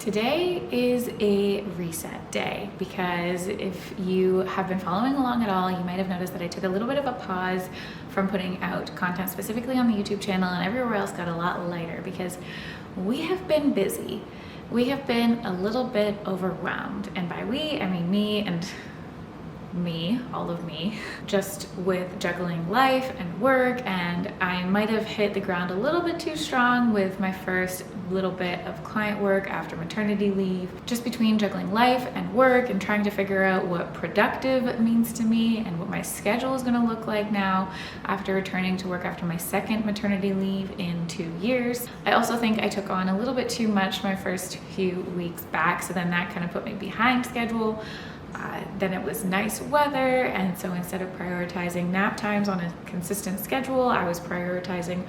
Today is a reset day because if you have been following along at all, you might have noticed that I took a little bit of a pause from putting out content specifically on the YouTube channel, and everywhere else got a lot lighter because we have been busy. We have been a little bit overwhelmed, and by we, I mean me and all of me, just with juggling life and work, and I might have hit the ground a little bit too strong with my first little bit of client work after maternity leave. Just between juggling life and work and trying to figure out what productive means to me and what my schedule is going to look like now after returning to work after my second maternity leave in 2 years. I also think I took on a little bit too much my first few weeks back, so then that kind of put me behind schedule. Then it was nice weather, and so instead of prioritizing nap times on a consistent schedule, I was prioritizing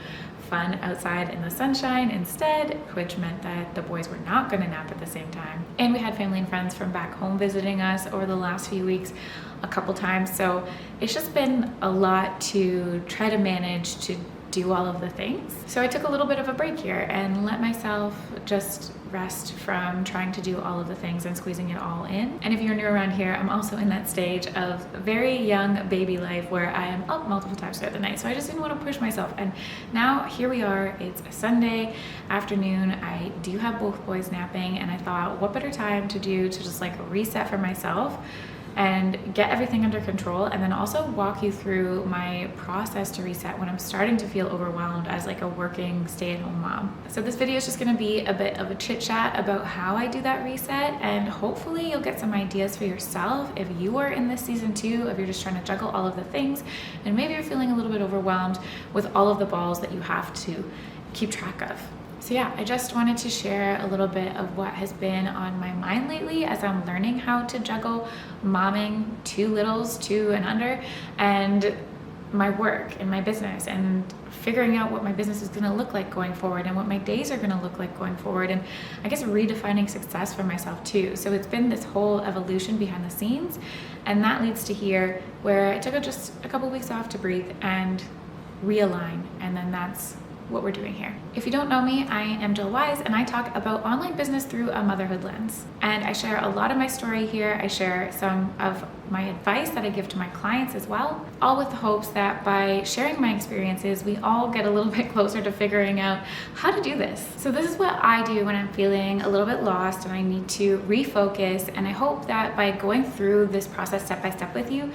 fun outside in the sunshine instead, which meant that the boys were not going to nap at the same time. And we had family and friends from back home visiting us over the last few weeks a couple times, so it's just been a lot to try to manage to do all of the things. So I took a little bit of a break here and let myself just rest from trying to do all of the things and squeezing it all in. And if you're new around here, I'm also in that stage of very young baby life where I am up multiple times throughout the night. So I just didn't want to push myself. And now here we are, it's a Sunday afternoon. I do have both boys napping, and I thought, what better time to do to just like reset for myself and get everything under control, and then also walk you through my process to reset when I'm starting to feel overwhelmed as like a working stay-at-home mom. So this video is just going to be a bit of a chit chat about how I do that reset, and hopefully you'll get some ideas for yourself if you are in this season too, if you're just trying to juggle all of the things and maybe you're feeling a little bit overwhelmed with all of the balls that you have to keep track of. So yeah, I just wanted to share a little bit of what has been on my mind lately as I'm learning how to juggle momming 2 littles, 2 and under, and my work and my business, and figuring out what my business is going to look like going forward and what my days are going to look like going forward, and I guess redefining success for myself too. So it's been this whole evolution behind the scenes, and that leads to here where I took just a couple weeks off to breathe and realign, and then that's what we're doing here. If you don't know me, I am Jill Wise, and I talk about online business through a motherhood lens. And I share a lot of my story here. I share some of my advice that I give to my clients as well, all with the hopes that by sharing my experiences, we all get a little bit closer to figuring out how to do this. So this is what I do when I'm feeling a little bit lost and I need to refocus. And I hope that by going through this process step by step with you,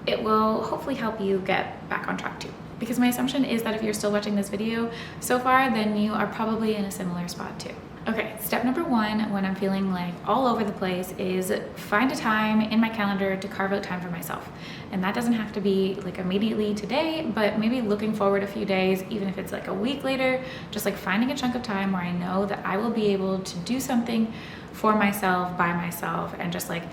it will hopefully help you get back on track too. Because my assumption is that if you're still watching this video so far, then you are probably in a similar spot too. Okay, step number 1 when I'm feeling like all over the place is find a time in my calendar to carve out time for myself. And that doesn't have to be like immediately today, but maybe looking forward a few days, even if it's like a week later, just like finding a chunk of time where I know that I will be able to do something for myself, by myself, and just like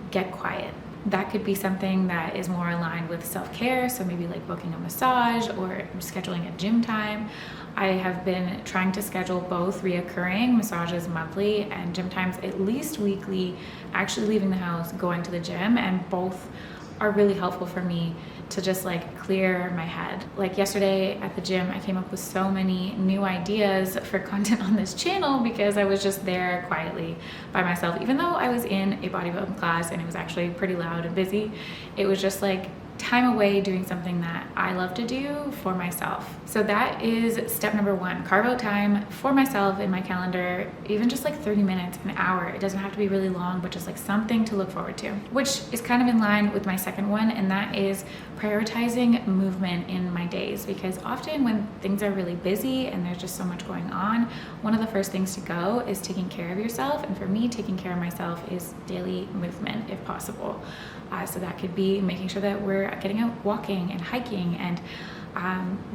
get quiet. That could be something that is more aligned with self-care, so maybe like booking a massage or scheduling a gym time. I have been trying to schedule both reoccurring massages monthly and gym times at least weekly, actually leaving the house, going to the gym, and both are really helpful for me to just like clear my head. Like yesterday at the gym, I came up with so many new ideas for content on this channel because I was just there quietly by myself. Even though I was in a bodybuilding class and it was actually pretty loud and busy, it was just like time away doing something that I love to do for myself. So that is step number 1, carve out time for myself in my calendar, even just like 30 minutes, an hour. It doesn't have to be really long, but just like something to look forward to, which is kind of in line with my second one, and that is prioritizing movement in my days. Because often when things are really busy and there's just so much going on, one of the first things to go is taking care of yourself. And for me, taking care of myself is daily movement if possible. So that could be making sure that we're getting out walking and hiking and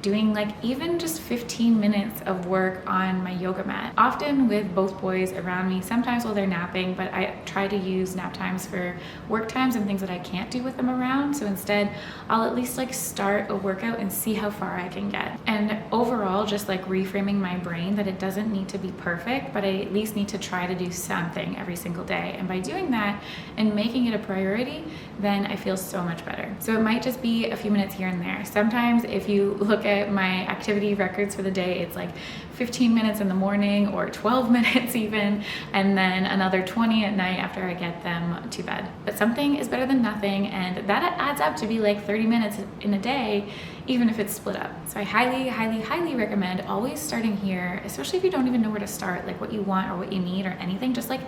doing like even just 15 minutes of work on my yoga mat, often with both boys around me, sometimes while they're napping, but I try to use nap times for work times and things that I can't do with them around. So instead, I'll at least like start a workout and see how far I can get. And overall, just like reframing my brain that it doesn't need to be perfect, but I at least need to try to do something every single day. And by doing that and making it a priority, then I feel so much better. So it might just be a few minutes here and there. Sometimes if if you look at my activity records for the day, it's like 15 minutes in the morning or 12 minutes even, and then another 20 at night after I get them to bed. But something is better than nothing, and that adds up to be like 30 minutes in a day, even if it's split up. So I highly, highly, highly recommend always starting here, especially if you don't even know where to start, like what you want or what you need or anything, just like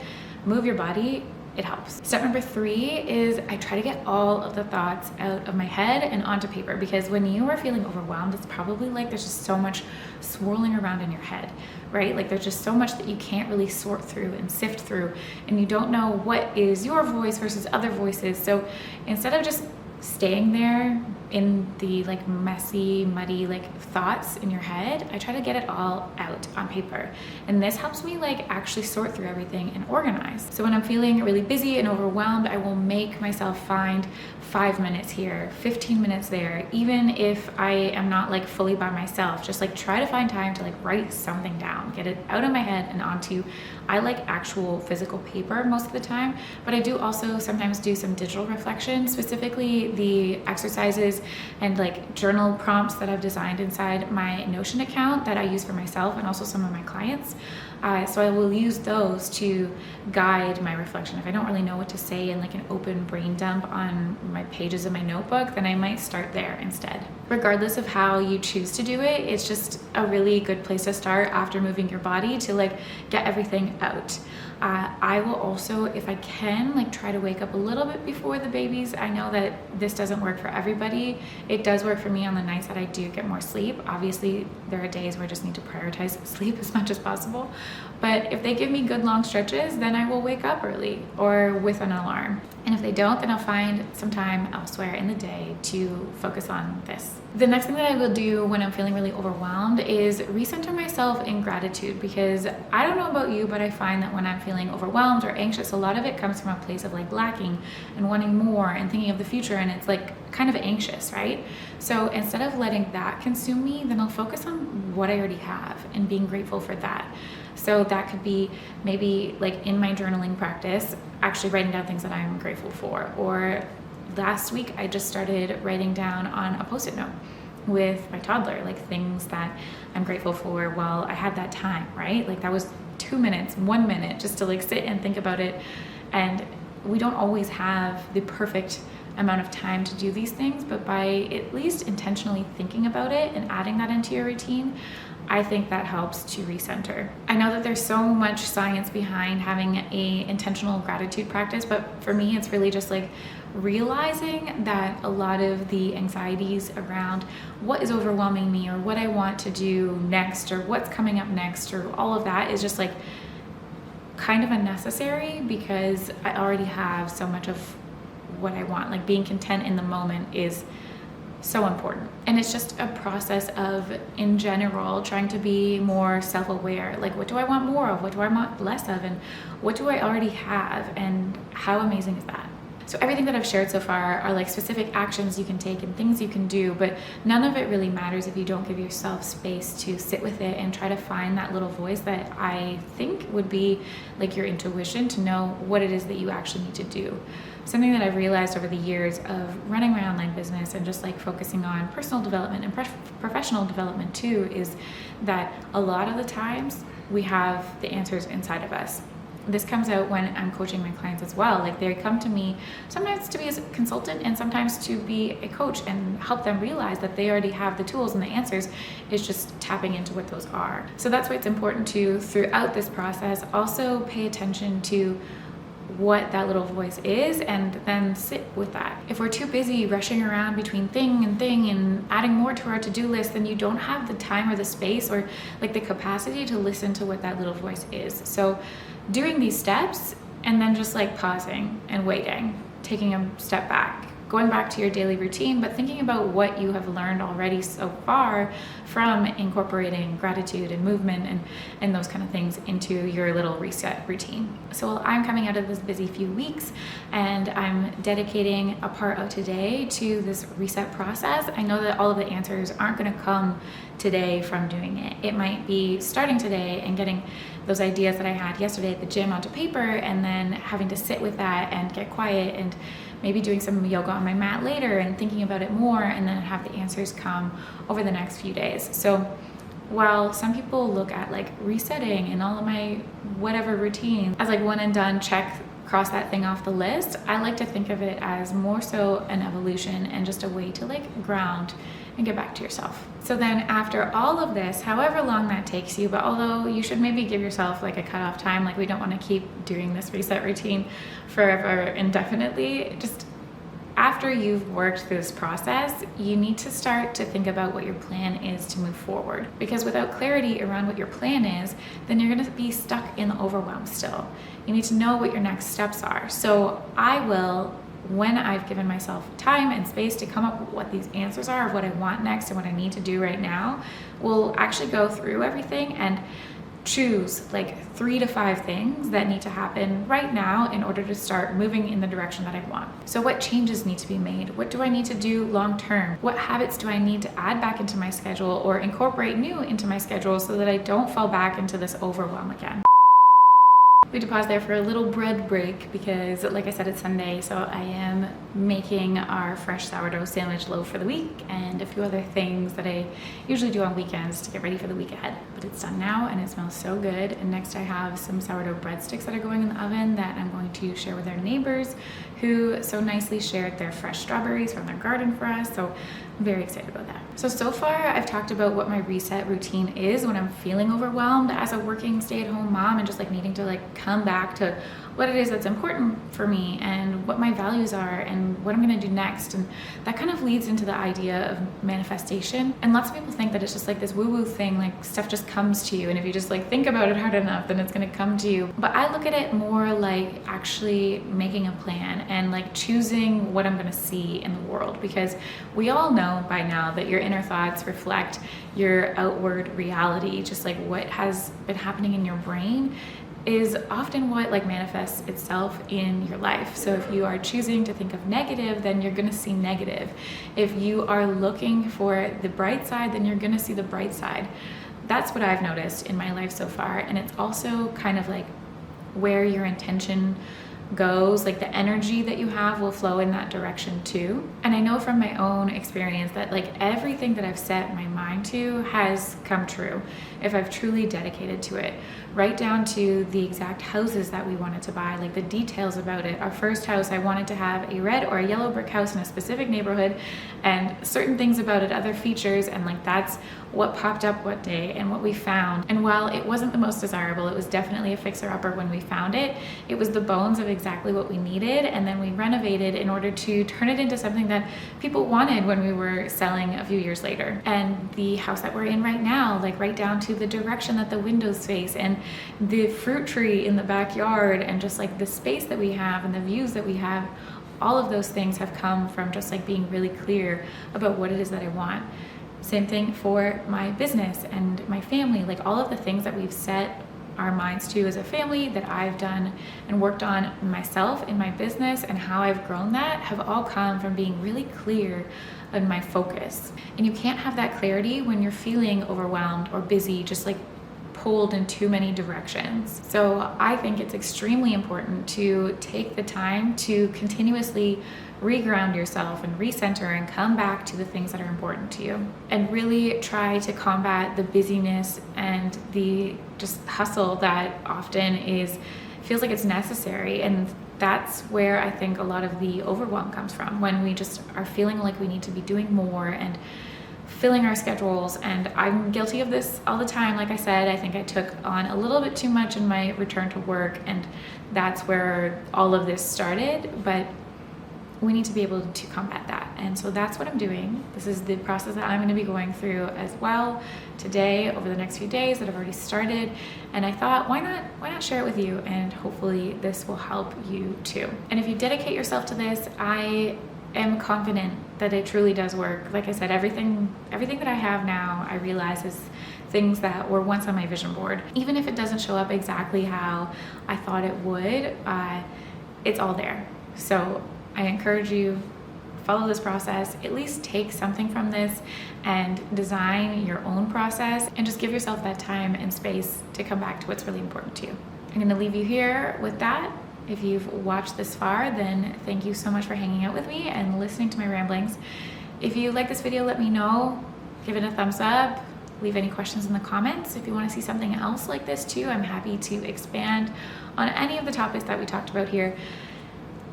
move your body. It helps. Step number 3 is I try to get all of the thoughts out of my head and onto paper, because when you are feeling overwhelmed, it's probably like there's just so much swirling around in your head, right? Like there's just so much that you can't really sort through and sift through, and you don't know what is your voice versus other voices. So instead of just staying there in the like messy, muddy like thoughts in your head, I try to get it all out on paper. And this helps me like actually sort through everything and organize. So when I'm feeling really busy and overwhelmed, I will make myself find 5 minutes here, 15 minutes there, even if I am not like fully by myself, just like try to find time to like write something down, get it out of my head and onto, I like actual physical paper most of the time, but I do also sometimes do some digital reflection, specifically the exercises and like journal prompts that I've designed inside my Notion account that I use for myself and also some of my clients. So I will use those to guide my reflection. If I don't really know what to say in like an open brain dump on my pages of my notebook, then I might start there instead. Regardless of how you choose to do it, it's just a really good place to start after moving your body to like get everything out. I will also, if I can, like try to wake up a little bit before the babies. I know that this doesn't work for everybody. It does work for me on the nights that I do get more sleep. Obviously, there are days where I just need to prioritize sleep as much as possible. But if they give me good long stretches, then I will wake up early or with an alarm. And if they don't, then I'll find some time elsewhere in the day to focus on this. The next thing that I will do when I'm feeling really overwhelmed is recenter myself in gratitude, because I don't know about you, but I find that when I'm feeling overwhelmed or anxious, a lot of it comes from a place of like lacking and wanting more and thinking of the future, and it's like kind of anxious, right? So instead of letting that consume me, then I'll focus on what I already have and being grateful for that. So that could be maybe like in my journaling practice, actually writing down things that I'm grateful for. Or last week, I just started writing down on a Post-it note with my toddler, like things that I'm grateful for while I had that time, right? Like that was 2 minutes, 1 minute, just to like sit and think about it. And we don't always have the perfect amount of time to do these things, but by at least intentionally thinking about it and adding that into your routine, I think that helps to recenter. I know that there's so much science behind having a intentional gratitude practice, but for me, it's really just like realizing that a lot of the anxieties around what is overwhelming me or what I want to do next or what's coming up next or all of that is just like kind of unnecessary, because I already have so much of what I want. Like being content in the moment is so important. And it's just a process of, in general, trying to be more self-aware. Like, what do I want more of? What do I want less of? And what do I already have? And how amazing is that? So everything that I've shared so far are like specific actions you can take and things you can do, but none of it really matters if you don't give yourself space to sit with it and try to find that little voice that I think would be like your intuition to know what it is that you actually need to do. Something that I've realized over the years of running my online business and just like focusing on personal development and professional development too, is that a lot of the times we have the answers inside of us. This comes out when I'm coaching my clients as well. Like they come to me sometimes to be a consultant and sometimes to be a coach and help them realize that they already have the tools and the answers. It's just tapping into what those are. So that's why it's important to, throughout this process, also pay attention to what that little voice is and then sit with that. If we're too busy rushing around between thing and adding more to our to-do list, then you don't have the time or the space or like the capacity to listen to what that little voice is. So doing these steps and then just like pausing and waiting, taking a step back, going back to your daily routine, but thinking about what you have learned already so far from incorporating gratitude and movement and those kind of things into your little reset routine. So while I'm coming out of this busy few weeks and I'm dedicating a part of today to this reset process, I know that all of the answers aren't going to come today from doing it. It might be starting today and getting those ideas that I had yesterday at the gym onto paper and then having to sit with that and get quiet and maybe doing some yoga on my mat later and thinking about it more, and then have the answers come over the next few days. So while some people look at like resetting and all of my whatever routine as like one and done, check, cross that thing off the list, I like to think of it as more so an evolution and just a way to like ground and get back to yourself. So then after all of this, however long that takes you, but although you should maybe give yourself like a cutoff time, like we don't want to keep doing this reset routine forever indefinitely, just after you've worked through this process, you need to start to think about what your plan is to move forward. Because without clarity around what your plan is, then you're gonna be stuck in the overwhelm still. You need to know what your next steps are. So I will, when I've given myself time and space to come up with what these answers are of what I want next and what I need to do right now, we'll actually go through everything and choose like 3 to 5 things that need to happen right now in order to start moving in the direction that I want. So what changes need to be made? What do I need to do long term? What habits do I need to add back into my schedule or incorporate new into my schedule so that I don't fall back into this overwhelm again? We had to pause there for a little bread break because, like I said, it's Sunday, so I am making our fresh sourdough sandwich loaf for the week and a few other things that I usually do on weekends to get ready for the week ahead. But it's done now and it smells so good. And next I have some sourdough breadsticks that are going in the oven that I'm going to share with our neighbors who so nicely shared their fresh strawberries from their garden for us. So I'm very excited about that. So far I've talked about what my reset routine is when I'm feeling overwhelmed as a working stay-at-home mom and just like needing to like come back to what it is that's important for me and what my values are and what I'm gonna do next. And that kind of leads into the idea of manifestation. And lots of people think that it's just like this woo-woo thing, like stuff just comes to you. And if you just like think about it hard enough, then it's gonna come to you. But I look at it more like actually making a plan and like choosing what I'm gonna see in the world, because we all know by now that your inner thoughts reflect your outward reality, just like what has been happening in your brain is often what like manifests itself in your life. So if you are choosing to think of negative, then you're gonna see negative. If you are looking for the bright side, then you're gonna see the bright side. That's what I've noticed in my life so far. And it's also kind of like where your intention goes, like the energy that you have will flow in that direction too. And I know from my own experience that like everything that I've set my mind to has come true if I've truly dedicated to it, right down to the exact houses that we wanted to buy, like the details about it. Our first house, I wanted to have a red or a yellow brick house in a specific neighborhood and certain things about it, other features, and like that's what popped up what day and what we found. And while it wasn't the most desirable, it was definitely a fixer-upper when we found it. It was the bones of exactly what we needed, and then we renovated in order to turn it into something that people wanted when we were selling a few years later. And the house that we're in right now, like right down to the direction that the windows face and the fruit tree in the backyard and just like the space that we have and the views that we have, all of those things have come from just like being really clear about what it is that I want. Same thing for my business and my family, like all of the things that we've set our minds to as a family that I've done and worked on myself in my business and how I've grown that have all come from being really clear on my focus. And you can't have that clarity when you're feeling overwhelmed or busy, just like pulled in too many directions. So I think it's extremely important to take the time to continuously reground yourself and recenter and come back to the things that are important to you, and really try to combat the busyness and the just hustle that often feels like it's necessary. And that's where I think a lot of the overwhelm comes from, when we just are feeling like we need to be doing more and filling our schedules. And I'm guilty of this all the time. Like I said, I think I took on a little bit too much in my return to work, and that's where all of this started. But we need to be able to combat that. And so that's what I'm doing. This is the process that I'm going to be going through as well today, over the next few days that I've already started. And I thought, why not share it with you? And hopefully this will help you too. And if you dedicate yourself to this, I am confident that it truly does work. Like I said, everything that I have now, I realize is things that were once on my vision board. Even if it doesn't show up exactly how I thought it would, it's all there. So I encourage you, follow this process, at least take something from this and design your own process, and just give yourself that time and space to come back to what's really important to you. I'm gonna leave you here with that. If you've watched this far, then thank you so much for hanging out with me and listening to my ramblings. If you like this video, let me know. Give it a thumbs up. Leave any questions in the comments. If you want to see something else like this too, I'm happy to expand on any of the topics that we talked about here.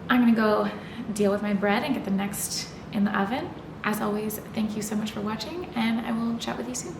I'm gonna go deal with my bread and get the next in the oven. As always, thank you so much for watching, and I will chat with you soon.